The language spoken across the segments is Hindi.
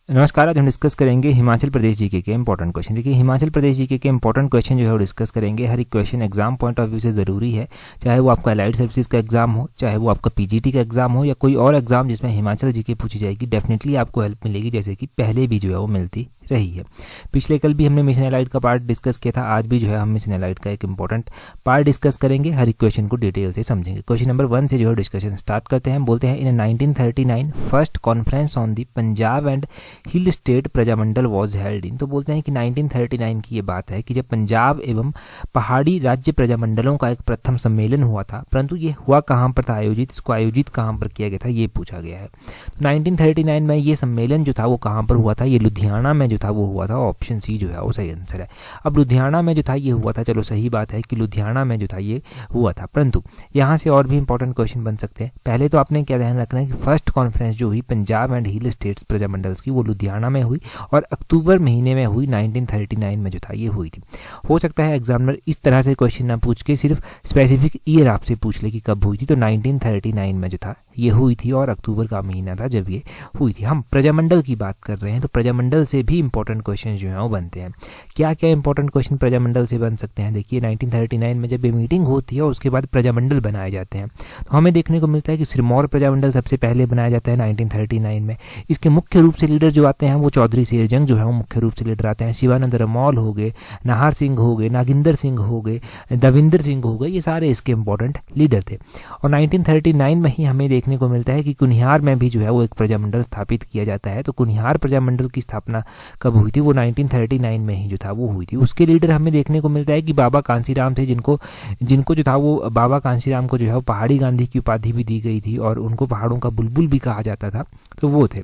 नमस्कार। आज हम डिस्कस करेंगे हिमाचल प्रदेश जीके के इंपॉर्टेंट क्वेश्चन। देखिए, हिमाचल प्रदेश जीके के इंपॉर्टेंट क्वेश्चन जो है वो डिस्कस करेंगे। हर एक question exam point of view से ज़रूरी है, चाहे वो आपका अलाइड सर्विसेज का एग्जाम हो, चाहे वो आपका पीजीटी का एग्जाम हो या कोई और एग्जाम जिसमें हिमाचल जीके पूछी जाएगी, डेफिनेटली आपको हेल्प मिलेगी, जैसे कि पहले भी जो है वो मिलती रही है। पिछले कल भी हमने मिशन एलाइड का पार्ट डिस्कस किया था, आज भी जो है हम मिशन एलाइड का एक इंपॉर्टेंट पार्ट डिस्कस करेंगे। हर एक क्वेश्चन को डिटेल से समझेंगे। क्वेश्चन नंबर 1 से जो है डिस्कशन स्टार्ट करते हैं। बोलते हैं, इन 1939 first conference on the Punjab and hill state Prajamandal was held in. तो बोलते हैं कि 1939 की ये बात है कि जब पंजाब एवं पहाड़ी राज्य प्रजामंडलों का एक प्रथम सम्मेलन हुआ था, परंतु ये हुआ कहाँ पर था आयोजित, इसको आयोजित कहाँ पर किया गया था, ये पूछा गया है। तो 1939 में ये सम्मेलन जो था वो कहाँ पर हुआ था, ये लुधियाना में जो था वो हुआ था। ऑप्शन सी जो है वो सही आंसर है। अब लुधियाना में जो था ये हुआ था, चलो सही बात है कि लुधियाना में जो था ये हुआ था, परंतु यहाँ से और भी इंपॉर्टेंट क्वेश्चन बन सकते हैं। पहले तो आपने क्या ध्यान रखना है कि फर्स्ट कॉन्फ्रेंस जो हुई पंजाब एंड हिल स्टेट्स प्रजामंडल्स की, वो लुधियाना में हुई और अक्टूबर महीने में हुई, 1939 में जो था ये हुई थी। हो सकता है एग्जामिनर इस तरह से क्वेश्चन ना पूछ के सिर्फ स्पेसिफिक ईयर आपसे पूछ ले कि कब हुई थी। तो 1939 में जो था ये हुई थी और अक्टूबर का महीना था जब ये हुई थी। हम प्रजामंडल की बात कर रहे हैं तो प्रजामंडल से भी इंपॉर्टेंट क्वेश्चन जो हैं वो बनते हैं। क्या क्या इंपॉर्टेंट क्वेश्चन प्रजामंडल से बन सकते हैं? देखिए, 1939 में जब ये मीटिंग होती है और उसके बाद प्रजामंडल बनाए जाते हैं, तो हमें देखने को मिलता है कि सिरमौर प्रजामंडल सबसे पहले बनाया जाता है 1939 में। इसके मुख्य रूप से लीडर जो आते हैं वो चौधरी शेरजंग जो है वो मुख्य रूप से लीडर आते हैं। शिवानंद रमौल हो गए, नाहर सिंह हो गए, नागिंदर सिंह हो गए, दविंदर सिंह हो गए, ये सारे इसके इंपॉर्टेंट लीडर थे। और 1939 में ही हमें देखने को मिलता है कि कुनिहार में भी जो है वो एक प्रजामंडल स्थापित किया जाता है। तो कुनिहार प्रजामंडल की स्थापना कब हुई थी? वो 1939 में ही जो था वो हुई थी। उसके लीडर हमें देखने को मिलता है कि बाबा कांसीराम थे, जिनको जो था वो बाबा कांसीराम को जो है वो पहाड़ी गांधी की उपाधि भी दी गई थी और उनको पहाड़ों का बुलबुल भी कहा जाता था, तो वो थे।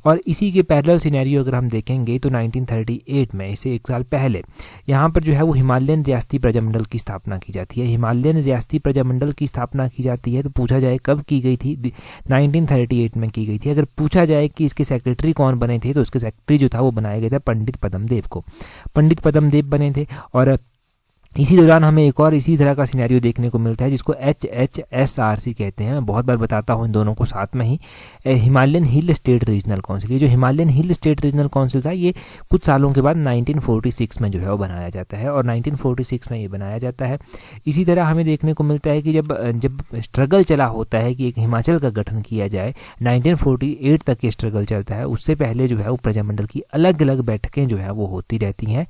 और इसी के पैरेलल सिनेरियो अगर हम देखेंगे तो 1938 में, इसे एक साल पहले, यहाँ पर जो है वो हिमालयन रियासती प्रजामंडल की स्थापना की जाती है। हिमालयन रियासती प्रजामंडल की स्थापना की जाती है तो पूछा जाए कब की गई थी? 1938 में की गई थी। अगर पूछा जाए कि इसके सेक्रेटरी कौन बने थे, तो इसके सेक्रेटरी जो था वो बनाया गया था पंडित पद्मदेव को। पंडित पद्मदेव बने थे। और इसी दौरान हमें एक और इसी तरह का सिनेरियो देखने को मिलता है जिसको HHSRC कहते हैं। मैं बहुत बार बताता हूँ इन दोनों को साथ में ही। Himalayan hill state regional council, ये जो Himalayan hill state regional council था ये कुछ सालों के बाद 1946 में जो है वो बनाया जाता है और 1946 में ये बनाया जाता है। इसी तरह हमें देखने को मिलता है कि जब स्ट्रगल चला होता है कि एक हिमाचल का गठन किया जाए, 1948 तक ये स्ट्रगल चलता है। उससे पहले जो है वो प्रजामंडल की अलग अलग बैठकें जो है वो होती रहती हैं।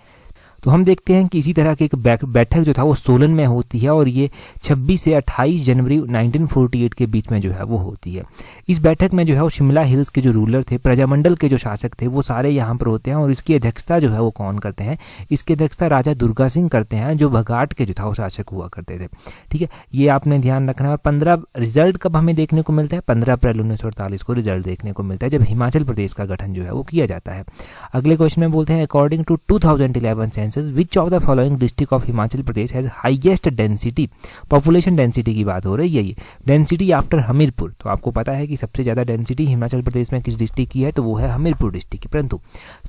तो हम देखते हैं कि इसी तरह की एक बैठक जो था वो सोलन में होती है और ये 26 से 28 जनवरी 1948 के बीच में जो है वो होती है। इस बैठक में जो है वो शिमला हिल्स के जो रूलर थे, प्रजामंडल के जो शासक थे, वो सारे यहाँ पर होते हैं। और इसकी अध्यक्षता जो है वो कौन करते हैं? इसकी अध्यक्षता राजा दुर्गा सिंह करते हैं, जो भगाट के जो था वो शासक हुआ करते थे। ठीक है, ये आपने ध्यान रखना है। और 15 रिजल्ट कब हमें देखने को मिलता है? 15 अप्रैल 1948 को रिजल्ट देखने को मिलता है, जब हिमाचल प्रदेश का गठन जो है वो किया जाता है। अगले क्वेश्चन में बोलते हैं, according to 2011 census which of the following district of Himachal Pradesh has highest density? Population density की बात हो रही है, ये डेंसिटी आफ्टर हमीरपुर। तो आपको पता है कि सबसे ज्यादा डेंसिटी हिमाचल प्रदेश में किस डिस्ट्रिक्ट की है? तो वो है हमीरपुर डिस्ट्रिक्ट की। परंतु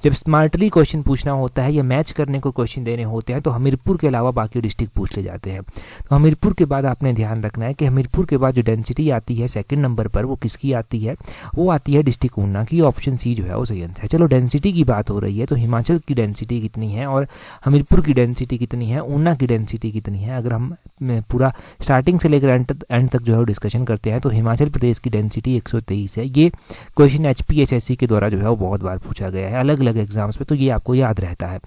जब स्मार्टली क्वेश्चन पूछना होता है या मैच करने को क्वेश्चन देने होते हैं तो हमीरपुर के अलावा बाकी डिस्ट्रिक्ट पूछ ले जाते हैं। तो हमीरपुर के बाद आपने ध्यान रखना है कि हमीरपुर के बाद जो डेंसिटी आती है सेकंड नंबर पर, वो किसकी आती है? वो आती है डिस्ट्रिक्ट ऊना की। ऑप्शन सी जो है वो सही आंसर है। चलो, डेंसिटी की बात हो रही है तो हिमाचल की डेंसिटी कितनी है और हमीरपुर की डेंसिटी कितनी है, ऊना की डेंसिटी कितनी है? अगर हम पूरा स्टार्टिंग से लेकर एंड तक जो है डिस्कशन करते हैं तो हिमाचल प्रदेश की डेंसिटी 123 है। ये क्वेश्चन HPSSC के द्वारा जो है वो बहुत बार पूछा गया है अलग अलग एग्जाम्स में, तो ये आपको याद रहता है।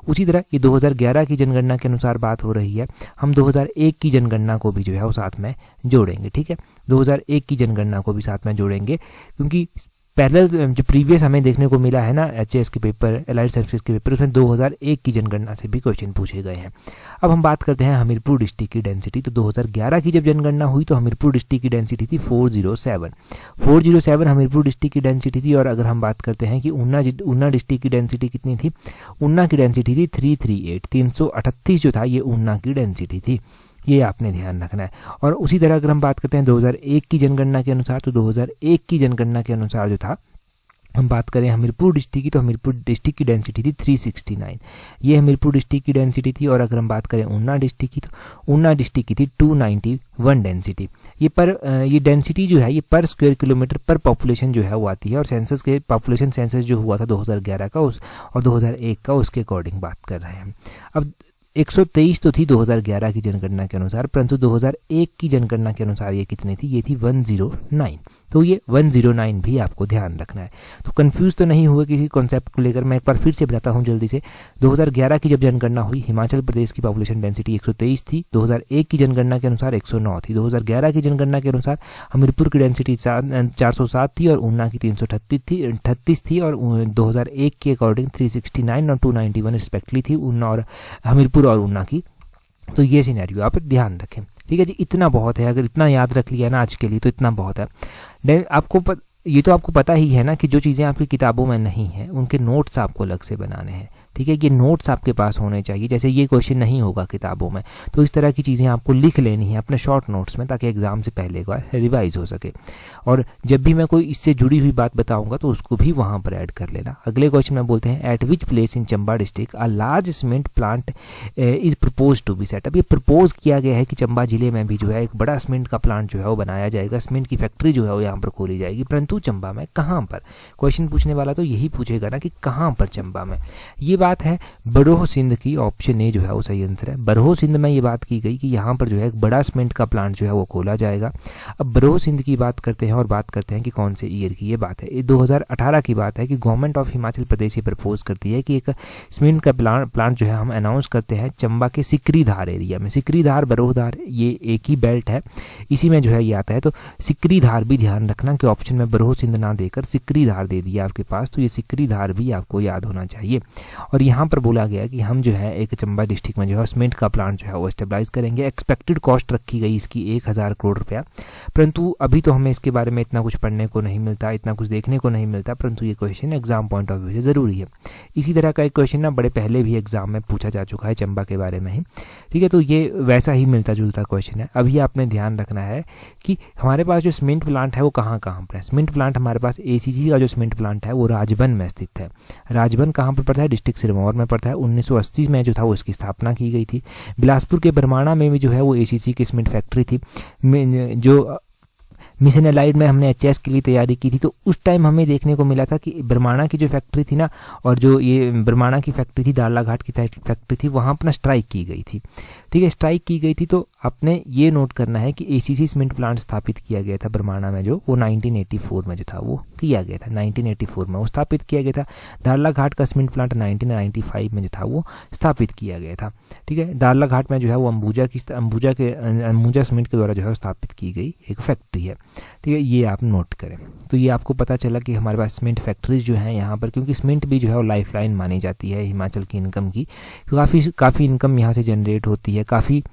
उसी तरह ये 2011 की जनगणना के अनुसार बात हो रही है। हम 2001 की जनगणना को भी जो है वो साथ में जोड़ेंगे। ठीक है, 2001 की जनगणना को भी साथ में जोड़ेंगे, क्योंकि पैरेलल जो प्रीवियस हमें देखने को मिला है ना HS के पेपर, एलाइड सर्विसेज के पेपर, उसमें 2001 की जनगणना से भी क्वेश्चन पूछे गए हैं। अब हम बात करते हैं हमीरपुर डिस्ट्रिक्ट की डेंसिटी। तो 2011 की जब जनगणना हुई तो हमीरपुर डिस्ट्रिक्ट की डेंसिटी थी 407 हमीरपुर डिस्ट्रिक्ट की डेंसिटी थी। और अगर हम बात करते हैं कि ऊना डिस्ट्रिक्ट की डेंसिटी कितनी थी? ऊना की डेंसिटी थी 338 जो था ये ऊना की डेंसिटी थी। ये आपने ध्यान रखना है। और उसी तरह अगर हम बात करते हैं 2001 की जनगणना के अनुसार, तो 2001 की जनगणना के अनुसार जो था हम बात करें हमीरपुर डिस्ट्रिक्ट की, तो हमीरपुर डिस्ट्रिक्ट की डेंसिटी थी 369, ये हमीरपुर डिस्ट्रिक्ट की डेंसिटी थी। और अगर हम बात करें ऊना डिस्ट्रिक्ट की, तो ऊना डिस्ट्रिक्ट की थी 291 डेंसिटी। ये डेंसिटी जो है ये पर स्क्वायर किलोमीटर पर पॉपुलेशन जो है वो आती है। और सेंसस के पॉपुलेशन सेंसस जो हुआ था 2011 का और 2001 का, उसके अकॉर्डिंग बात कर रहे हैं। अब 123 तो थी 2011 की जनगणना के अनुसार, परंतु 2001 की जनगणना के अनुसार ये कितनी थी, ये थी 109। तो ये 109 भी आपको ध्यान रखना है। तो कंफ्यूज तो नहीं हुए किसी कॉन्सेप्ट को लेकर। मैं एक बार फिर से बताता हूँ जल्दी से। 2011 की जब जनगणना हुई, हिमाचल प्रदेश की पॉपुलेशन डेंसिटी 123 थी। 2001 की जनगणना के अनुसार 109 थी। 2011 की जनगणना के अनुसार हमीरपुर की डेंसिटी 407 थी और ऊना की 338 थी। और 2001 के अकॉर्डिंग 369 और 291 रिस्पेक्टली थी ऊना और हमीरपुर और ऊना की। तो ये सिनेरियो आप ध्यान रखें, ठीक है जी। इतना बहुत है, अगर इतना याद रख लिया ना आज के लिए तो इतना बहुत है। ये तो आपको पता ही है ना कि जो चीज़ें आपकी किताबों में नहीं है उनके नोट्स आपको अलग से बनाने हैं, ठीक है। ये नोट्स आपके पास होने चाहिए। जैसे ये क्वेश्चन नहीं होगा किताबों में, तो इस तरह की चीज़ें आपको लिख लेनी है अपने शॉर्ट नोट्स में, ताकि एग्जाम से पहले एक बार रिवाइज हो सके। और जब भी मैं कोई इससे जुड़ी हुई बात बताऊंगा तो उसको भी वहां पर ऐड कर लेना। अगले क्वेश्चन में बोलते हैं, at which place in Chamba district a large cement plant is propose to be set. अब ये प्रपोज किया गया है कि चंबा जिले में भी जो है एक बड़ा सीमेंट का प्लांट जो है वो बनाया जाएगा, सीमेंट की फैक्ट्री जो है वो यहाँ पर खोली जाएगी, परंतु चंबा में कहाँ पर। क्वेश्चन पूछने वाला तो यही पूछेगा ना कि कहाँ पर चंबा में। ये बात है बरोह सिंध की, ऑप्शन ए जो है वो सही आंसर है। बरोह सिंध में ये बात की गई कि यहाँ पर जो है एक बड़ा सीमेंट का प्लांट जो है वो खोला जाएगा। अब बरोह सिंध की बात करते हैं और बात करते हैं कि कौन से ईयर की ये बात है। ये 2018 की बात है कि गवर्नमेंट ऑफ हिमाचल प्रदेश ये प्रपोज करती है कि एक सीमेंट का प्लांट जो है हम अनाउंस करते हैं चंबा के सिकरीधार एरिया में। सिकरीधार बरोहधार ये एक ही बेल्ट है, इसी में जो है ये आता है। तो सिकरीधार भी ध्यान रखना कि ऑप्शन में बरोह सिंध ना देकर सिकरीधार दे दिया आपके पास, तो ये सिकरीधार भी आपको याद होना चाहिए। और यहाँ पर बोला गया कि हम जो है एक चंबा डिस्ट्रिक्ट में जो है सीमेंट का प्लांट जो है वो स्टेबलाइज करेंगे। एक्सपेक्टेड कॉस्ट रखी गई इसकी 1000 करोड़ रुपया, परंतु अभी तो हमें इसके बारे में इतना कुछ पढ़ने को नहीं मिलता, इतना कुछ देखने को नहीं मिलता, परंतु ये question exam point of view से ज़रूरी है। इसी तरह का एक क्वेश्चन ना बड़े पहले भी एग्जाम में पूछा जा चुका है चंबा के बारे में ही, ठीक है। तो ये वैसा ही मिलता जुलता क्वेश्चन है। अभी आपने ध्यान रखना है कि हमारे पास जो सीमेंट प्लांट है वो कहाँ पर है। सीमेंट प्लांट हमारे पास ACC का जो सीमेंट प्लांट है वो राजबन में स्थित है। राजबन कहाँ पर पड़ता है, डिस्ट्रिक्ट सिरमौर में पड़ता है। 1980 में जो था वो इसकी स्थापना की गई थी। बिलासपुर के बरमाणा में भी जो है वो ACC की सीमेंट फैक्ट्री थी। जो मिशन एलाइड में हमने HS के लिए तैयारी की थी, तो उस टाइम हमें देखने को मिला था कि बरमाणा की जो फैक्ट्री थी ना, और जो ये बरमाणा की फैक्ट्री थी, दारलाघाट की फैक्ट्री थी, वहाँ अपना स्ट्राइक की गई थी, ठीक है। स्ट्राइक की गई थी, तो आपने ये नोट करना है कि ACC सीमेंट प्लांट स्थापित किया गया था बरमाणा में, जो वो 1984 में जो था वो किया गया था। 1984 में वो स्थापित किया गया था। दारलाघाट का सीमेंट प्लांट 1995 में जो था वो स्थापित किया गया था, ठीक है। दारलाघाट में जो है वो अंबुजा सीमेंट के द्वारा जो है स्थापित की गई एक फैक्ट्री है, ठीक है। ये आप नोट करें। तो ये आपको पता चला कि हमारे पास सीमेंट फैक्ट्रीज जो हैं यहाँ पर, क्योंकि सीमेंट भी जो है वो लाइफलाइन मानी जाती है हिमाचल की इनकम की। काफ़ी इनकम यहाँ से जनरेट होती है, काफ़ी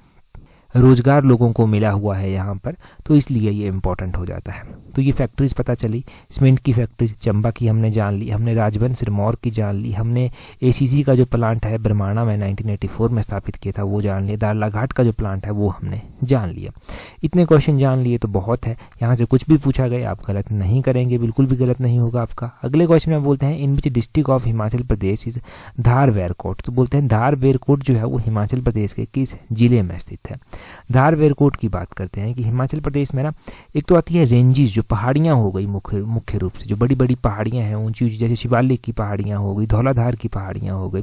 रोजगार लोगों को मिला हुआ है यहाँ पर, तो इसलिए ये इम्पोर्टेंट हो जाता है। तो ये फैक्ट्रीज पता चली। सीमेंट की फैक्ट्री चंबा की हमने जान ली, हमने राजबन सिरमौर की जान ली, हमने ACC का जो प्लांट है बरमाणा में 1984 में स्थापित किया था वो जान लिया, दारलाघाट का जो प्लांट है वो हमने जान लिया। इतने क्वेश्चन जान लिए तो बहुत है। यहाँ से कुछ भी पूछा गया आप गलत नहीं करेंगे, बिल्कुल भी गलत नहीं होगा आपका। अगले क्वेश्चन में बोलते हैं, in which district of Himachal Pradesh is Dhar Verkot. तो बोलते हैं धार वेरकोट जो है वो हिमाचल प्रदेश के किस जिले में स्थित है। धार वेरकोट की बात करते हैं कि हिमाचल प्रदेश में ना एक तो आती है रेंजेस, जो पहाड़ियाँ हो गई मुख्य रूप से, जो बड़ी बड़ी पहाड़ियाँ हैं ऊंची ऊंची, जैसे शिवालिक की पहाड़ियाँ हो गई, धौलाधार की पहाड़ियाँ हो गई।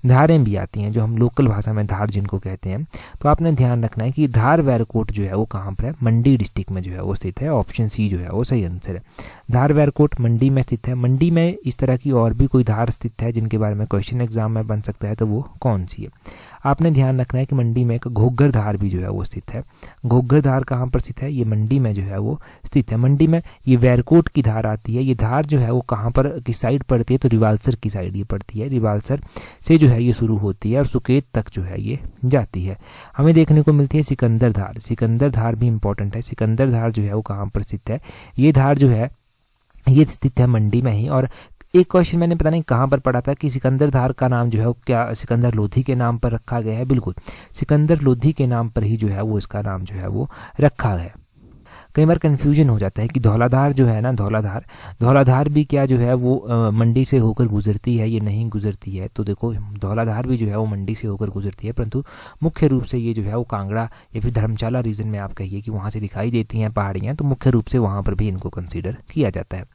धारें भी आती हैं जो हम लोकल भाषा में धार जिनको कहते हैं। तो आपने ध्यान रखना है कि धार वेरकोट जो है वो कहाँ पर है, मंडी डिस्ट्रिक्ट में जो है वो स्थित है। ऑप्शन सी जो है वो सही आंसर है। धार वेरकोट मंडी में स्थित है। मंडी में इस तरह की और भी कोई धार स्थित है जिनके बारे में क्वेश्चन एग्जाम में बन सकता है, तो वो कौन सी है। आपने ध्यान रखना है कि मंडी में एक घोघर धार भी जो है वो स्थित है। घोघर धार कहाँ पर स्थित है, ये मंडी में जो है वो स्थित है। मंडी में ये वेरकोट की धार आती है। ये धार जो है वो कहाँ पर किस साइड पड़ती है, तो रिवाल्सर की साइड ये पड़ती है। रिवाल्सर से जो है ये शुरू होती है और सुकेत तक जो है ये जाती है। हमें देखने को मिलती है सिकंदर धार। सिकंदर धार भी इंपॉर्टेंट है। सिकंदर धार जो है वो कहाँ पर स्थित है, ये धार जो है ये स्थित है मंडी में ही। और एक क्वेश्चन मैंने पता नहीं कहाँ पर पढ़ा था कि सिकंदर धार का नाम जो है वो क्या सिकंदर लोधी के नाम पर रखा गया है। बिल्कुल सिकंदर लोधी के नाम पर ही जो है वो इसका नाम जो है वो रखा है। कई बार कन्फ्यूजन हो जाता है कि धौलाधार जो है ना, धौलाधार भी क्या जो है वो मंडी से होकर गुजरती है, ये नहीं गुजरती है। तो देखो धौलाधार भी जो है वो मंडी से होकर गुजरती है, परंतु मुख्य रूप से ये जो है वो कांगड़ा या फिर धर्मशाला रीजन में आप कहिए कि वहाँ से दिखाई देती हैं पहाड़ियाँ, तो मुख्य रूप से वहाँ पर भी इनको कंसीडर किया जाता है।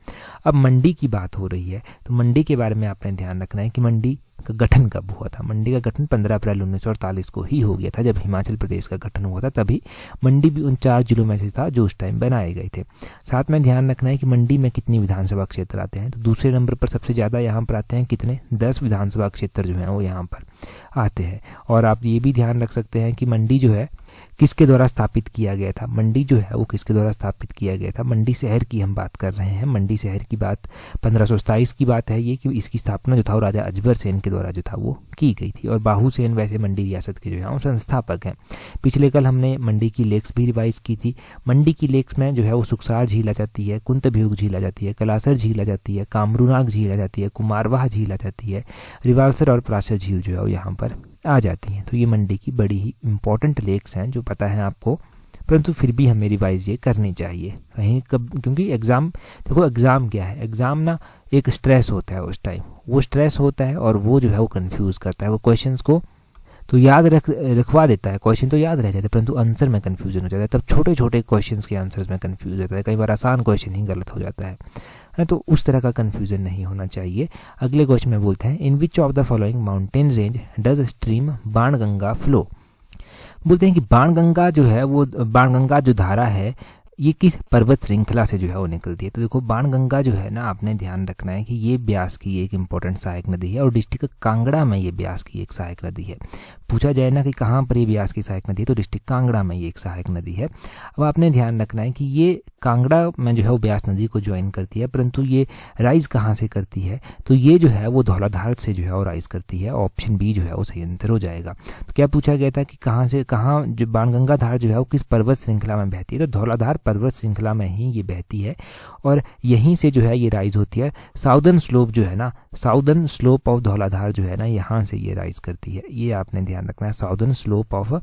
अब मंडी की बात हो रही है, तो मंडी के बारे में आपने ध्यान रखना है कि मंडी का गठन कब हुआ था। मंडी का गठन 15 अप्रैल 1948 को ही हो गया था, जब हिमाचल प्रदेश का गठन हुआ था। तभी मंडी भी उन 4 जिलों में से था जो उस टाइम बनाए गए थे। साथ में ध्यान रखना है कि मंडी में कितनी विधानसभा क्षेत्र आते हैं, तो दूसरे नंबर पर सबसे ज़्यादा यहाँ पर आते हैं कितने, 10 विधानसभा क्षेत्र जो हैं वो यहाँ पर आते हैं। और आप ये भी ध्यान रख सकते हैं कि मंडी जो है किसके द्वारा स्थापित किया गया था। मंडी जो है वो किसके द्वारा स्थापित किया गया था, मंडी शहर की हम बात कर रहे हैं। मंडी शहर की बात 1527 की बात है ये, कि इसकी स्थापना जो था वो राजा अजबर सेन के द्वारा जो था वो की गई थी। और बाहू सेन वैसे मंडी रियासत के जो है वो संस्थापक हैं। पिछले कल हमने मंडी की लेक्स भी रिवाइज की थी। मंडी की लेक्स में जो है वो सुखसार झील आ जाती है, कुंतभ्यूग झील आ जाती है, कलासर झील आ जाती है, कामरूनाग झील आ जाती है, कुमारवाह झील आ जाती है, रिवालसर और पराशर झील जो है वो यहाँ पर आ जाती हैं। तो ये मंडी की बड़ी ही इंपॉर्टेंट लेक्स हैं जो पता है आपको, परंतु फिर भी हमें रिवाइज ये करनी चाहिए कहीं कब, क्योंकि एग्ज़ाम, देखो एग्ज़ाम क्या है, एग्ज़ाम ना एक स्ट्रेस होता है उस टाइम, वो स्ट्रेस होता है और वो जो है वो कंफ्यूज करता है। वो क्वेश्चंस को तो याद रखवा देता है, क्वेश्चन तो याद रह जाते हैं, परंतु आंसर में कन्फ्यूजन हो जाता है। तब छोटे छोटे क्वेश्चंस के आंसर्स में कन्फ्यूज होता है, कई बार आसान क्वेश्चन ही गलत हो जाता है। तो उस तरह का कन्फ्यूजन नहीं होना चाहिए। अगले क्वेश्चन में बोलते हैं, in which of the following mountain range does stream Banganga flow. बोलते हैं कि बाणगंगा जो है वो, बाणगंगा जो धारा है ये किस पर्वत श्रृंखला से जो है वो निकलती है। तो देखो बाणगंगा जो है ना, आपने ध्यान रखना है कि ये ब्यास की एक इंपॉर्टेंट सहायक नदी है और डिस्ट्रिक्ट कांगड़ा में ये ब्यास की एक सहायक नदी है। पूछा जाए ना कि कहाँ पर ये ब्यास की सहायक नदी है, तो डिस्ट्रिक्ट कांगड़ा में ये एक सहायक नदी है। अब आपने ध्यान रखना है कि ये कांगड़ा में जो है वो ब्यास नदी को ज्वाइन करती है, परंतु ये राइज कहाँ से करती है, तो ये जो है वो धौलाधार से जो है वो राइज करती है। ऑप्शन बी जो है वो सही आंसर हो जाएगा। तो क्या पूछा गया था कि कहाँ से कहाँ जो बाणगंगा धार जो है वो किस पर्वत श्रृंखला में बहती है, तो धौलाधार पर्वत श्रृंखला में ही ये बहती है और यहीं से जो है ये राइज होती है। साउदर्न स्लोप जो है ना, साउदर्न स्लोप ऑफ धौलाधार जो है ना, यहाँ से ये राइज करती है। ये आपने ध्यान रखना है, साउदर्न स्लोप ऑफ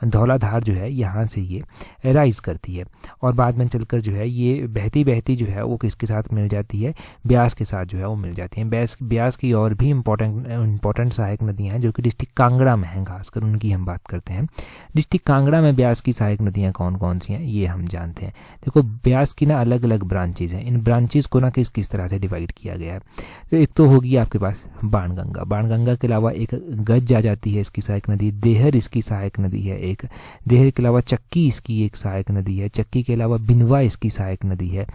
धौलाधार जो है यहाँ से ये राइज करती है। और बाद में चलकर जो है ये बहती बहती जो है वो किसके साथ मिल जाती है, ब्यास के साथ जो है वो मिल जाती है। ब्यास की और भी इंपॉर्टेंट सहायक नदियाँ हैं जो कि डिस्ट्रिक्ट कांगड़ा में हैं, खासकर उनकी हम बात करते हैं। डिस्ट्रिक्ट कांगड़ा में ब्यास की सहायक नदियाँ कौन कौन सी हैं ये हम जानते हैं। देखो ब्यास की ना अलग अलग ब्रांचेज हैं, इन ब्रांचेज को ना किस किस तरह से डिवाइड किया गया है। तो एक तो होगी आपके पास बाणगंगा, बाणगंगा के अलावा एक गज आ जाती है इसकी सहायक नदी, देहर इसकी सहायक नदी है एक, देहर के अलावा चक्की इसकी एक सहायक नदी है, चक्की के अलावा बिनवा इसकी सहायक नदी है,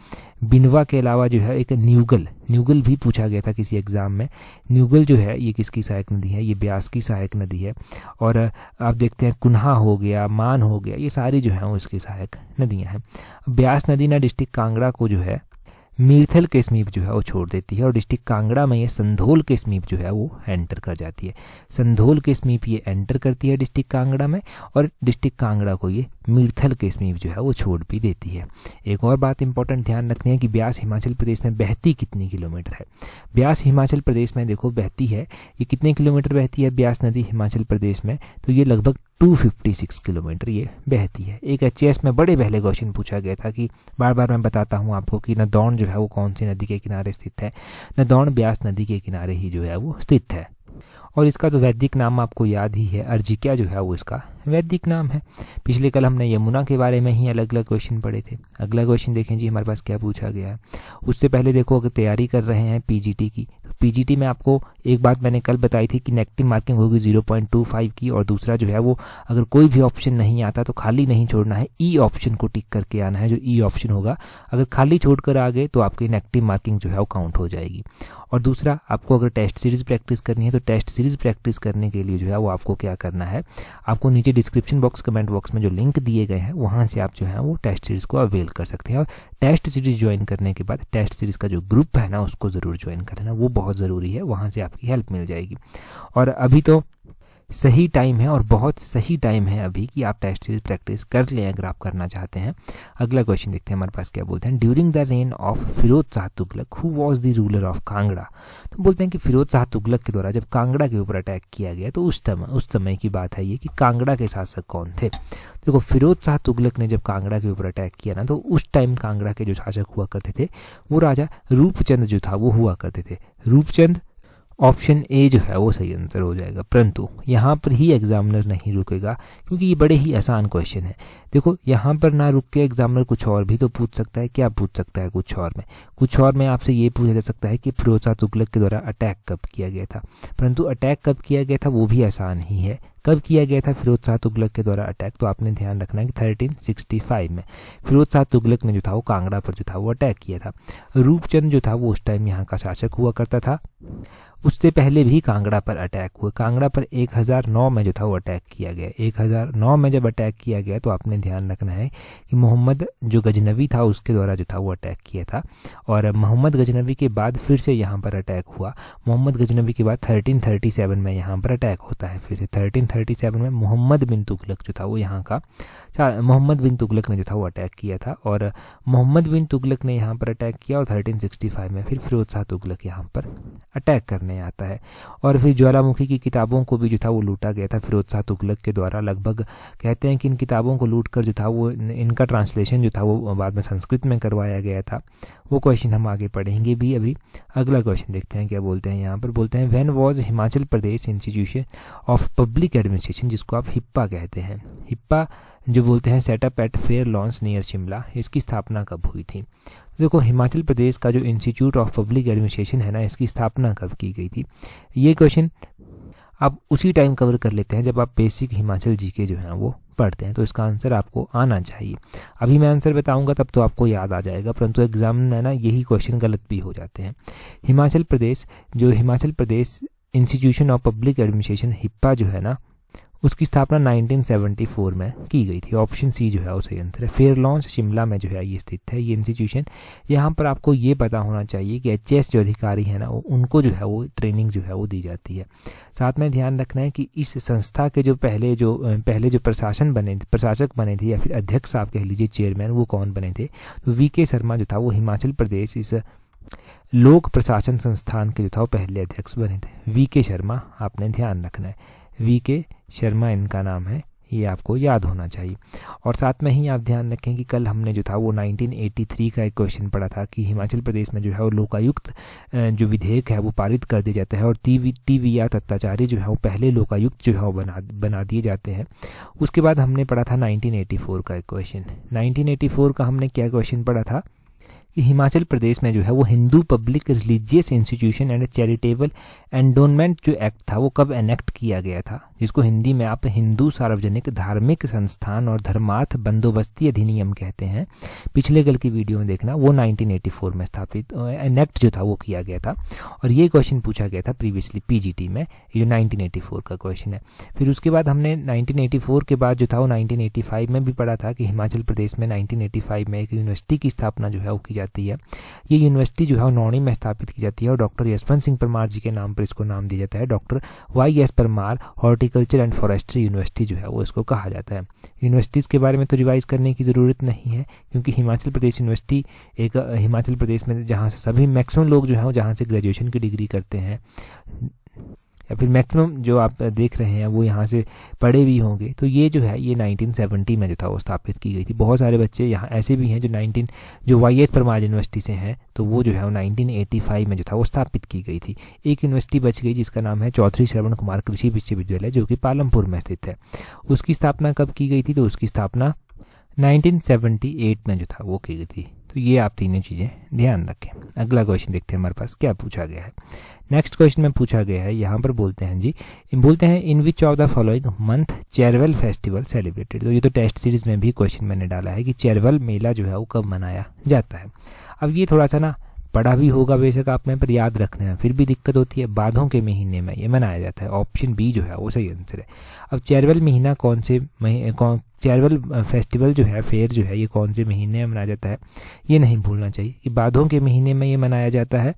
बिनवा के अलावा जो है एक न्यूगल, न्यूगल भी पूछा गया था किसी एग्जाम में, न्यूगल जो है ये किसकी सहायक नदी है, ये ब्यास की सहायक नदी है। और आप देखते हैं कुन्हा हो गया, मान हो गया, ये सारी जो है वो इसकी सहायक नदियां हैं। ब्यास नदी ना डिस्ट्रिक्ट कांगड़ा को जो है मीरथल के समीप जो है वो छोड़ देती है और डिस्ट्रिक्ट कांगड़ा में ये संधोल के समीप जो है वो एंटर कर जाती है। संधोल के समीप ये एंटर करती है डिस्ट्रिक्ट कांगड़ा में और डिस्ट्रिक्ट कांगड़ा को ये मीरथल के समीप जो है वो छोड़ भी देती है। एक और बात इंपॉर्टेंट ध्यान रखनी है कि ब्यास हिमाचल प्रदेश में बहती कितनी किलोमीटर है। ब्यास हिमाचल प्रदेश में देखो बहती है, ये कितने किलोमीटर बहती है ब्यास नदी हिमाचल प्रदेश में, तो ये लगभग 256 किलोमीटर ये बहती है। एक एचएएस में बड़े पहले क्वेश्चन पूछा गया था कि बार बार मैं बताता हूँ आपको कि नदौन जो है वो कौन सी नदी के किनारे स्थित है, नदौन ब्यास नदी के किनारे ही जो है वो स्थित है। और इसका तो वैदिक नाम आपको याद ही है, अर्जिक्या जो है वो इसका वैदिक नाम है। पिछले कल हमने यमुना के बारे में ही अलग अलग क्वेश्चन पढ़े थे। अगला क्वेश्चन देखें जी हमारे पास क्या पूछा गया है। उससे पहले देखो अगर तैयारी कर रहे हैं पीजीटी की, तो पीजीटी में आपको एक बात मैंने कल बताई थी कि नेगेटिव मार्किंग होगी 0.25 की, और दूसरा जो है वो अगर कोई भी ऑप्शन नहीं आता तो खाली नहीं छोड़ना है, ई ऑप्शन को टिक करके आना है। जो ई ऑप्शन होगा अगर खाली छोड़कर आ गए तो आपकी नेगेटिव मार्किंग जो है वो काउंट हो जाएगी। और दूसरा आपको अगर टेस्ट सीरीज प्रैक्टिस करनी है तो टेस्ट सीरीज प्रैक्टिस करने के लिए जो है वो आपको क्या करना है, आपको नीचे डिस्क्रिप्शन बॉक्स कमेंट बॉक्स में जो लिंक दिए गए हैं वहाँ से आप जो है वो टेस्ट सीरीज को अवेल कर सकते हैं। और टेस्ट सीरीज ज्वाइन करने के बाद टेस्ट सीरीज का जो ग्रुप है ना उसको ज़रूर ज्वाइन कर लेना, वो बहुत ज़रूरी है, वहाँ से आपकी हेल्प मिल जाएगी। और अभी तो सही टाइम है और बहुत सही टाइम है अभी कि आप टेस्ट सीरीज प्रैक्टिस कर लें अगर आप करना चाहते हैं। अगला क्वेश्चन देखते हैं हमारे पास क्या बोलते हैं। During the reign of Firoz Shah Tughlaq who was the ruler of Kangra. तो बोलते हैं कि फिरोज शाह तुगलक के द्वारा जब कांगड़ा के ऊपर अटैक किया गया तो उस समय की बात है ये कि कांगड़ा के शासक कौन थे। देखो, फिरोज शाह तुगलक ने जब कांगड़ा के ऊपर अटैक किया ना, तो उस टाइम कांगड़ा के जो शासक हुआ करते थे वो राजा रूपचंद जो था वो हुआ करते थे। रूपचंद, ऑप्शन ए जो है वो सही आंसर हो जाएगा। परंतु यहाँ पर ही एग्जामिनर नहीं रुकेगा क्योंकि ये बड़े ही आसान क्वेश्चन है। देखो, यहाँ पर ना रुक के एग्जामिनर कुछ और भी तो पूछ सकता है। क्या पूछ सकता है कुछ और में आपसे ये पूछा जा सकता है कि फिरोज शाह तुगलक के द्वारा अटैक कब किया गया था। परंतु अटैक कब किया गया था वो भी आसान ही है। कब किया गया था फिरोज शाह तुगलक के द्वारा अटैक, तो आपने ध्यान रखना है कि 1365 में फिरोज शाह तुगलक ने जो था वो कांगड़ा पर जो था वो अटैक किया था। रूपचंद जो था वो उस टाइम यहाँ का शासक हुआ करता था। उससे पहले भी कांगड़ा पर अटैक हुआ। कांगड़ा पर 1009 में जो था वो अटैक किया गया। 1009 में जब अटैक किया गया तो आपने ध्यान रखना है कि मोहम्मद जो गजनवी था उसके द्वारा जो था वो अटैक किया था। और मोहम्मद गजनवी के बाद फिर से यहाँ पर अटैक हुआ। मोहम्मद गजनवी के बाद 1337 में यहाँ पर अटैक होता है। फिर से 1337 में मोहम्मद बिन तुगलक जो था वो यहाँ का मोहम्मद बिन तुगलक ने जो था वो अटैक किया था। और मोहम्मद बिन तुगलक ने यहाँ पर अटैक किया और 1365 में फिर फिरोज शाह तुगलक यहाँ पर अटैक करने आता है। और फिर ज्वालामुखी की किताबों को भी जो था वो लूटा गया था फिरोज शाह तुगलक के द्वारा। लगभग कहते हैं कि इन किताबों को लूट कर जो था वो इनका ट्रांसलेशन जो था वो बाद में संस्कृत में करवाया गया था। वो क्वेश्चन हम आगे पढ़ेंगे भी अभी। अगला क्वेश्चन देखते हैं क्या बोलते हैं। यहाँ पर बोलते हैं when was Himachal Pradesh institution of public administration, जिसको आप हिप्पा कहते हैं। हिप्पा जो बोलते हैं setup at fair lawns near Shimla, इसकी स्थापना कब हुई थी। देखो, हिमाचल प्रदेश का जो इंस्टीट्यूट ऑफ पब्लिक एडमिनिस्ट्रेशन है ना, इसकी स्थापना कब की गई थी। ये क्वेश्चन आप उसी टाइम कवर कर लेते हैं जब आप बेसिक हिमाचल जीके जो है वो पढ़ते हैं, तो इसका आंसर आपको आना चाहिए। अभी मैं आंसर बताऊंगा तब तो आपको याद आ जाएगा, परंतु एग्जाम में ना यही क्वेश्चन गलत भी हो जाते हैं। Himachal Pradesh institution of public administration HIPA जो है ना, उसकी स्थापना 1974 में की गई थी। ऑप्शन सी जो है वो सही आंसर है। फेयर लॉन्स शिमला में जो है ये स्थित है ये इंस्टीट्यूशन। यहाँ पर आपको ये पता होना चाहिए कि एचएस जो अधिकारी है ना उनको जो है वो ट्रेनिंग जो है वो दी जाती है। साथ में ध्यान रखना है कि इस संस्था के जो पहले जो प्रशासक बने थे या फिर अध्यक्ष आप कह लीजिए, चेयरमैन, वो कौन बने थे। तो वीके शर्मा जो था वो हिमाचल प्रदेश इस लोक प्रशासन संस्थान के जो था वो पहले अध्यक्ष बने थे। वीके शर्मा, आपने ध्यान रखना है, वीके शर्मा इनका नाम है, ये आपको याद होना चाहिए। और साथ में ही आप ध्यान रखें कि कल हमने जो था वो 1983 का एक क्वेश्चन पढ़ा था कि हिमाचल प्रदेश में जो है वो लोकायुक्त जो विधेयक है वो पारित कर दिया जाता है और टीवी या तत्ताचारी जो है वो पहले लोकायुक्त जो है वो बना दिए जाते हैं। उसके बाद हमने पढ़ा था 1984 का एक क्वेश्चन। 1984 का हमने क्या क्वेश्चन पढ़ा था कि हिमाचल प्रदेश में जो है वो Hindu public religious institution and charitable endowment जो एक्ट था वो कब एनेक्ट किया गया था, जिसको हिंदी में आप हिंदू सार्वजनिक धार्मिक संस्थान और धर्मार्थ बंदोबस्ती अधिनियम कहते हैं। पिछले कल की वीडियो में देखना, वो 1984 में स्थापित एनेक्ट जो था वो किया गया था। और ये क्वेश्चन पूछा गया था प्रीवियसली पीजीटी में, ये 1984 का क्वेश्चन है। फिर उसके बाद हमने 1984 के बाद जो था वो 1985 में भी पढ़ा था कि हिमाचल प्रदेश में 1985 में एक यूनिवर्सिटी की स्थापना जो है वो की जाती है। ये यूनिवर्सिटी जो है वो नौणी में स्थापित की जाती है और डॉक्टर यशवंत सिंह परमार जी के नाम पर इसको नाम दिया जाता है। Doctor Y S. Parmar horticulture and forestry university जो है वो इसको कहा जाता है। यूनिवर्सिटीज़ के बारे में तो रिवाइज करने की ज़रूरत नहीं है क्योंकि हिमाचल प्रदेश यूनिवर्सिटी एक हिमाचल प्रदेश में जहाँ से सभी मैक्सिमम लोग जो हैं वो जहाँ से ग्रेजुएशन की डिग्री करते हैं या फिर मैक्सिमम जो आप देख रहे हैं वो यहाँ से पढ़े भी होंगे। तो ये जो है ये 1970 में जो था वो स्थापित की गई थी। बहुत सारे बच्चे यहाँ ऐसे भी हैं जो वाई.एस. परमार यूनिवर्सिटी से हैं, तो वो जो है वो 1985 में जो था वो स्थापित की गई थी। एक यूनिवर्सिटी बच गई जिसका नाम है चौधरी श्रवण कुमार कृषि विश्वविद्यालय जो कि पालमपुर में स्थित है। उसकी स्थापना कब की गई थी, तो उसकी स्थापना 1978 में जो था वो की गई थी। तो ये आप तीनों चीज़ें ध्यान रखें। अगला क्वेश्चन देखते हैं हमारे पास क्या पूछा गया है। नेक्स्ट क्वेश्चन में पूछा गया है, यहाँ पर बोलते हैं in which of the following month Cherwal festival celebrated. तो ये तो टेस्ट सीरीज में भी क्वेश्चन मैंने डाला है कि चेरवल मेला जो है वो कब मनाया जाता है। अब ये थोड़ा सा ना पढ़ा भी होगा बेशक आपने, पर याद रखने में फिर भी दिक्कत होती है। बाधों के महीने में ये मनाया जाता है। ऑप्शन बी जो है वो सही आंसर है। अब चेरवल महीना चेरवल फेस्टिवल जो है, फेयर जो है, ये कौन से महीने में मनाया जाता है, ये नहीं भूलना चाहिए कि बाधों के महीने में ये मनाया जाता है।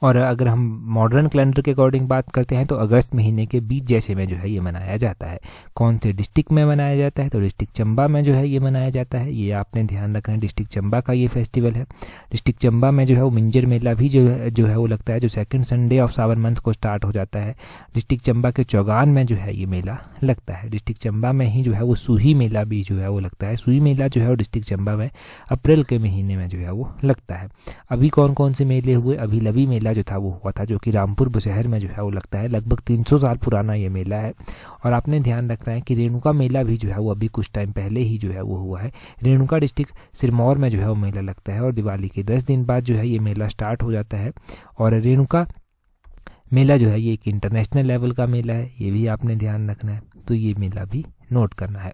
और अगर हम मॉडर्न कैलेंडर के अकॉर्डिंग बात करते हैं तो अगस्त महीने के बीच जैसे में जो है ये मनाया जाता है। कौन से डिस्ट्रिक्ट में मनाया जाता है, तो डिस्ट्रिक्ट चंबा में जो है ये मनाया जाता है। ये आपने ध्यान रखना है, डिस्ट्रिक्ट चंबा का ये फेस्टिवल है। डिस्ट्रिक्ट चंबा में जो है वो मिंजर मेला भी जो है वो लगता है, जो सेकंड संडे ऑफ सावन मंथ को स्टार्ट हो जाता है। डिस्ट्रिक्ट चंबा के चौगान में जो है ये मेला लगता है। डिस्ट्रिक्ट चंबा में ही जो है वो सूही मेला भी जो है वो लगता है। सूही मेला जो है वो डिस्ट्रिक्ट चंबा में अप्रैल के महीने में जो है वो लगता है। अभी कौन कौन से मेले हुए, अभी लवी मेला जो था वो हुआ था, जो कि रामपुर बुशहर में जो है वो लगता है। लगभग 300 साल पुराना ये मेला है। और आपने ध्यान रखना है कि रेणुका मेला भी जो है वो अभी कुछ टाइम पहले ही जो है वो हुआ है। रेणुका डिस्ट्रिक्ट सिरमौर में जो है वो मेला लगता है और दिवाली के 10 दिन बाद जो है ये मेला स्टार्ट हो जाता है। और रेणुका मेला जो है ये एक इंटरनेशनल लेवल का मेला है, ये भी आपने ध्यान रखना है, तो ये मेला भी नोट करना है।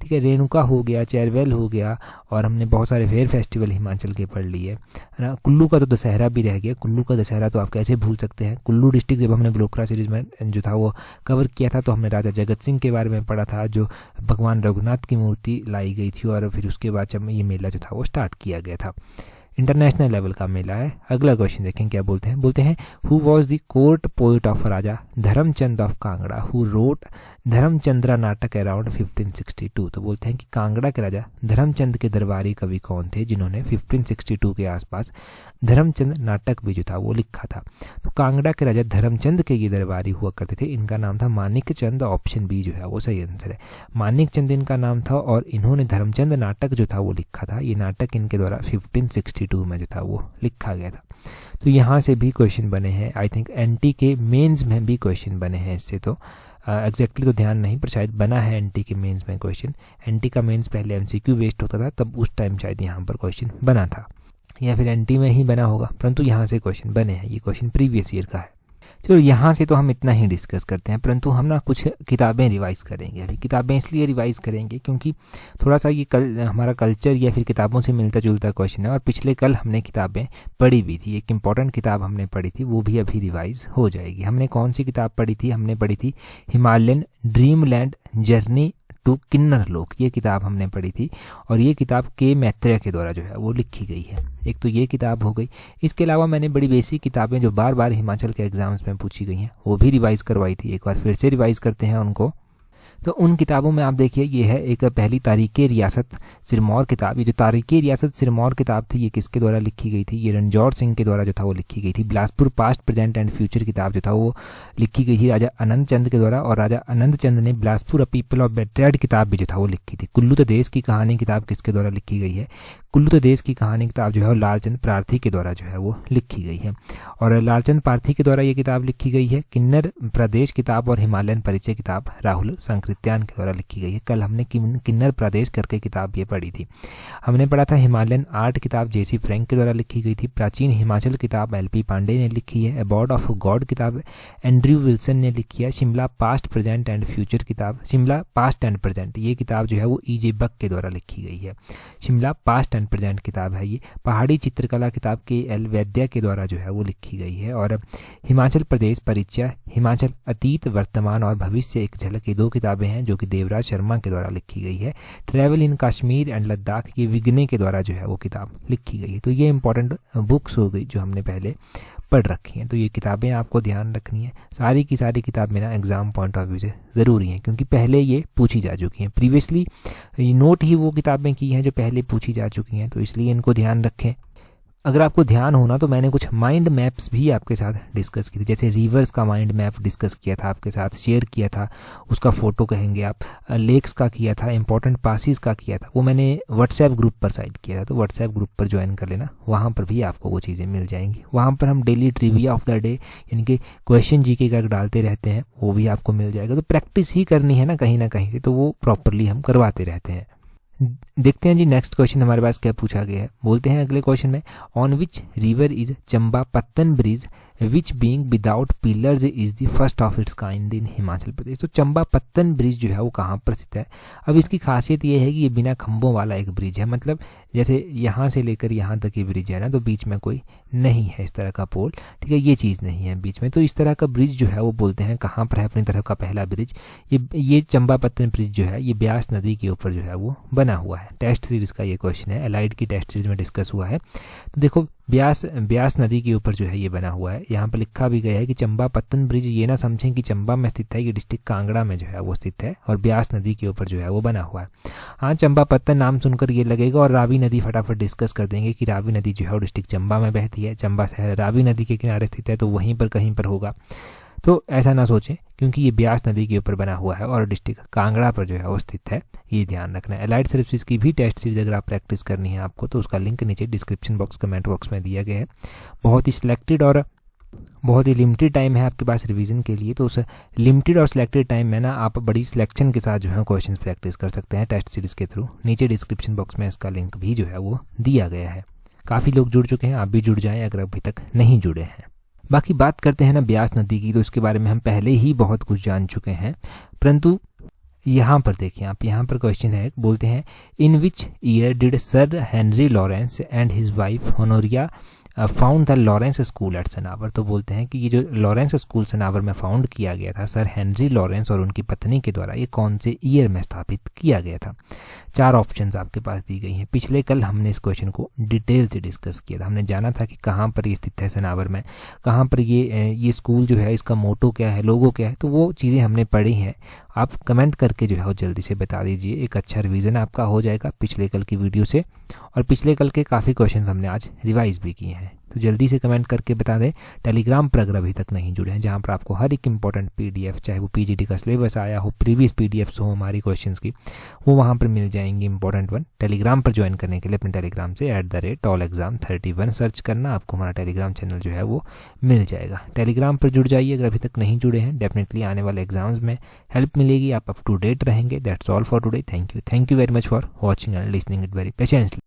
ठीक है, रेणुका हो गया, चेरवेल हो गया, और हमने बहुत सारे फेयर फेस्टिवल हिमाचल के पढ़ लिए है ना। कुल्लू का तो दशहरा भी रह गया। कुल्लू का दशहरा तो आप कैसे भूल सकते हैं। कुल्लू डिस्ट्रिक्ट जब हमने ब्लोकरा सीरीज में जो था वो कवर किया था तो हमने राजा जगत सिंह के बारे में पढ़ा था, जो भगवान रघुनाथ की मूर्ति लाई गई थी और फिर उसके बाद जब ये मेला जो था वो स्टार्ट किया गया था। इंटरनेशनल लेवल का मेला है। अगला क्वेश्चन देखें क्या बोलते हैं who was the court poet of Raja Dharamchand of Kangra who wrote Dharamchandra Natak around 1562। तो बोलते हैं कि कांगड़ा के राजा धर्मचंद के दरबारी कवि कौन थे जिन्होंने 1562 के आसपास धर्मचंद नाटक भी जो था वो लिखा था। तो कांगड़ा के राजा धर्मचंद के ये दरबारी हुआ करते थे। इनका नाम था मानिक चंद। ऑप्शन बी जो है वो सही आंसर है। मानिक चंद इनका नाम था और इन्होंने धर्मचंद नाटक जो था वो लिखा था। ये नाटक इनके द्वारा 1562 में जो था वो लिखा गया था। तो यहाँ से भी क्वेश्चन बने हैं। आई थिंक एनटी के मेंस में भी क्वेश्चन बने हैं इससे, तो एग्जैक्टली तो ध्यान नहीं, पर शायद बना है एनटी के मेंस में क्वेश्चन। एनटी का मेंस पहले एमसीक्यू बेस्ड होता था, तब उस टाइम शायद यहाँ पर क्वेश्चन बना था, या फिर एनटी में ही बना होगा, परंतु यहाँ से क्वेश्चन बने हैं। ये क्वेश्चन प्रीवियस ईयर का है। चलो यहाँ से तो हम इतना ही डिस्कस करते हैं, परंतु हम ना कुछ किताबें रिवाइज करेंगे। अभी किताबें इसलिए रिवाइज करेंगे क्योंकि थोड़ा सा ये हमारा कल्चर या फिर किताबों से मिलता जुलता क्वेश्चन है। और पिछले कल हमने किताबें पढ़ी भी थी, एक इंपॉर्टेंट किताब हमने पढ़ी थी, वो भी अभी रिवाइज हो जाएगी। हमने कौन सी किताब पढ़ी थी? हमने पढ़ी थी हिमालयन ड्रीमलैंड जर्नी टू किन्नर लोक। ये किताब हमने पढ़ी थी और ये किताब के मैत्रेय के द्वारा जो है वो लिखी गई है। एक तो ये किताब हो गई। इसके अलावा मैंने बड़ी बेसिक किताबें जो बार बार हिमाचल के एग्जाम्स में पूछी गई हैं वो भी रिवाइज करवाई थी। एक बार फिर से रिवाइज करते हैं उनको। तो उन किताबों में आप देखिए, ये है एक पहली तारीख़े रियासत सिरमौर किताब। ये जो तारीख़े रियासत सिरमौर किताब थी ये किसके द्वारा लिखी गई थी? ये रणजौर सिंह के द्वारा जो था वो लिखी गई थी। Bilaspur past present and future किताब जो था वो लिखी गई थी राजा आनंद चंद के द्वारा, और राजा आनंद चंद ने Bilaspur a people of betrayed किताब भी जो था वो लिखी थी। कुल्लू तो देश की कहानी किताब किसके द्वारा लिखी गई है? कुल्लू तो देश की कहानी किताब जो है वो लालचंद पारथी के द्वारा जो है वो लिखी गई है। और लालचंद पारथी के द्वारा ये किताब लिखी गई है। किन्नर प्रदेश किताब और हिमालयन परिचय किताब राहुल संकृत्यान के द्वारा लिखी गई है। कल हमने किन्नर प्रदेश करके किताब ये पढ़ी थी। हमने पढ़ा था हिमालयन आर्ट किताब जेसी फ्रैंक के द्वारा लिखी गई थी। प्राचीन हिमाचल किताब एलपी पांडे ने लिखी है। अबॉर्ड ऑफ गॉड किताब एंड्रयू विल्सन ने लिखी है। Shimla past present and future किताब शिमला पास्ट एंड प्रेजेंट, ये किताब जो है वो ईजे बक के द्वारा लिखी गई है। शिमला पास्ट एंड प्रेजेंट किताब है ये। पहाड़ी चित्रकला किताब के एल वैद्या के द्वारा जो है वो लिखी गई है। और हिमाचल प्रदेश परिचय हिमाचल अतीत वर्तमान और भविष्य एक झलक, ये दो किताबें हैं जो कि देवराज शर्मा के द्वारा लिखी गई है। Travel in Kashmir and Ladakh, ये विग्ने के द्वारा जो है वो किताब लिखी गई है। तो ये इंपॉर्टेंट बुक्स हो गई जो हमने पहले पढ़ रखी हैं। तो ये किताबें आपको ध्यान रखनी है। सारी की सारी किताबें ना एग्जाम पॉइंट ऑफ व्यू से ज़रूरी हैं क्योंकि पहले ये पूछी जा चुकी हैं। प्रीवियसली नोट ही वो किताबें की हैं जो पहले पूछी जा चुकी हैं, तो इसलिए इनको ध्यान रखें। अगर आपको ध्यान होना तो मैंने कुछ माइंड मैप्स भी आपके साथ डिस्कस की थी। जैसे रिवर्स का माइंड मैप डिस्कस किया था, आपके साथ शेयर किया था, उसका फ़ोटो कहेंगे आप। लेक्स का किया था, इंपॉर्टेंट पासिस का किया था, वो मैंने व्हाट्सएप ग्रुप पर साइड किया था। तो व्हाट्सएप ग्रुप पर ज्वाइन कर लेना, वहाँ पर भी आपको वो चीज़ें मिल जाएंगी। वहाँ पर हम daily trivia of the day यानी कि क्वेश्चन जीके का डालते रहते हैं, वो भी आपको मिल जाएगा। तो प्रैक्टिस ही करनी है ना कहीं से, तो वो प्रॉपरली हम करवाते रहते हैं। देखते हैं जी नेक्स्ट क्वेश्चन हमारे पास क्या पूछा गया है। बोलते हैं अगले क्वेश्चन में, on which river is Champapattan bridge which being without pillars is the first of its kind in Himachal Pradesh. तो चंपापत्तन ब्रिज जो है वो कहाँ पर स्थित है? अब इसकी खासियत ये है कि ये बिना खंभों वाला एक ब्रिज है। मतलब जैसे यहाँ से लेकर यहाँ तक ये ब्रिज है ना, तो बीच में कोई नहीं है इस तरह का पोल, ठीक है, ये चीज़ नहीं है बीच में। तो इस तरह का ब्रिज जो है वो बोलते हैं कहाँ पर है अपनी तरफ का पहला ब्रिज। ये चंपापत्तन ब्रिज जो है ये ब्यास नदी के ऊपर जो है वो बना हुआ है। टेस्ट सीरीज़ का ये क्वेश्चन है, एलाइड की टेस्ट सीरीज में डिस्कस हुआ है। तो देखो ब्यास नदी के ऊपर जो है ये बना हुआ है। यहाँ पर लिखा भी गया है कि चंपापत्तन ब्रिज, ये ना समझें कि चंबा में स्थित है, ये डिस्ट्रिक्ट कांगड़ा में जो है वो स्थित है और ब्यास नदी के ऊपर जो है वो बना हुआ है। हाँ, चंपापत्तन नाम सुनकर ये लगेगा। और रावी नदी फटाफट डिस्कस कर देंगे कि रावी नदी जो है वो डिस्ट्रिक्ट चंबा में बहती है। चंबा शहर रावी नदी के किनारे स्थित है, तो वहीं पर कहीं पर होगा। तो ऐसा ना सोचें, क्योंकि ये ब्यास नदी के ऊपर बना हुआ है और डिस्ट्रिक्ट कांगड़ा पर जो है वो स्थित है, ये ध्यान रखना है। एलाइड सर्विसेज की भी टेस्ट सीरीज अगर आप प्रैक्टिस करनी है आपको, तो उसका लिंक नीचे डिस्क्रिप्शन बॉक्स कमेंट बॉक्स में दिया गया है। बहुत ही सिलेक्टेड और बहुत ही लिमिटेड टाइम है आपके पास रिवीजन के लिए, तो उस लिमिटेड और सिलेक्टेड टाइम में ना आप बड़ी सिलेक्शन के साथ जो है क्वेश्चन प्रैक्टिस कर सकते हैं टेस्ट सीरीज के थ्रू। नीचे डिस्क्रिप्शन बॉक्स में इसका लिंक भी जो है वो दिया गया है। काफ़ी लोग जुड़ चुके हैं, आप भी जुड़ जाएँ अगर अभी तक नहीं जुड़े हैं। बाकी बात करते हैं ना ब्यास नदी की, तो इसके बारे में हम पहले ही बहुत कुछ जान चुके हैं, परंतु यहाँ पर देखिए आप, यहाँ पर क्वेश्चन है, बोलते हैं in which year did sir Henry Lawrence and his wife Honoria found the Lawrence school at Sanawar. तो बोलते हैं कि ये जो लॉरेंस स्कूल सनावर में फाउंड किया गया था सर हेनरी लॉरेंस और उनकी पत्नी के द्वारा, ये कौन से ईयर में स्थापित किया गया था। 4 ऑप्शंस आपके पास दी गई हैं। पिछले कल हमने इस क्वेश्चन को डिटेल से डिस्कस किया था। हमने जाना था कि कहाँ पर ये स्थित है सनावर में, कहाँ पर ये स्कूल जो है, इसका मोटो क्या है, लोगो क्या है, तो वो चीज़ें हमने पढ़ी हैं। आप कमेंट करके जो है वो जल्दी से बता दीजिए, एक अच्छा रिवीजन आपका हो जाएगा पिछले कल की वीडियो से। और पिछले कल के काफ़ी क्वेश्चंस हमने आज रिवाइज भी किए हैं, तो जल्दी से कमेंट करके बता दें। टेलीग्राम पर अगर अभी तक नहीं जुड़े हैं, जहां पर आपको हर एक इंपॉर्टेंट पीडीएफ, चाहे वो पीजीटी का सिलेबस आया हो, प्रीवियस पीडीएफ्स हो हमारी क्वेश्चंस की, वो वहां पर मिल जाएंगी इंपॉर्टेंट वन। टेलीग्राम पर ज्वाइन करने के लिए अपने टेलीग्राम से @allexam31 सर्च करना, आपको हमारा टेलीग्राम चैनल जो है वो मिल जाएगा। टेलीग्राम पर जुड़ जाइए अगर अभी तक नहीं जुड़े हैं। डेफिनेटली आने वाले एग्जाम्स में हेल्प मिलेगी, आप अप टू डेट रहेंगे। That's all for today. Thank you very much for watching and listening it very patiently.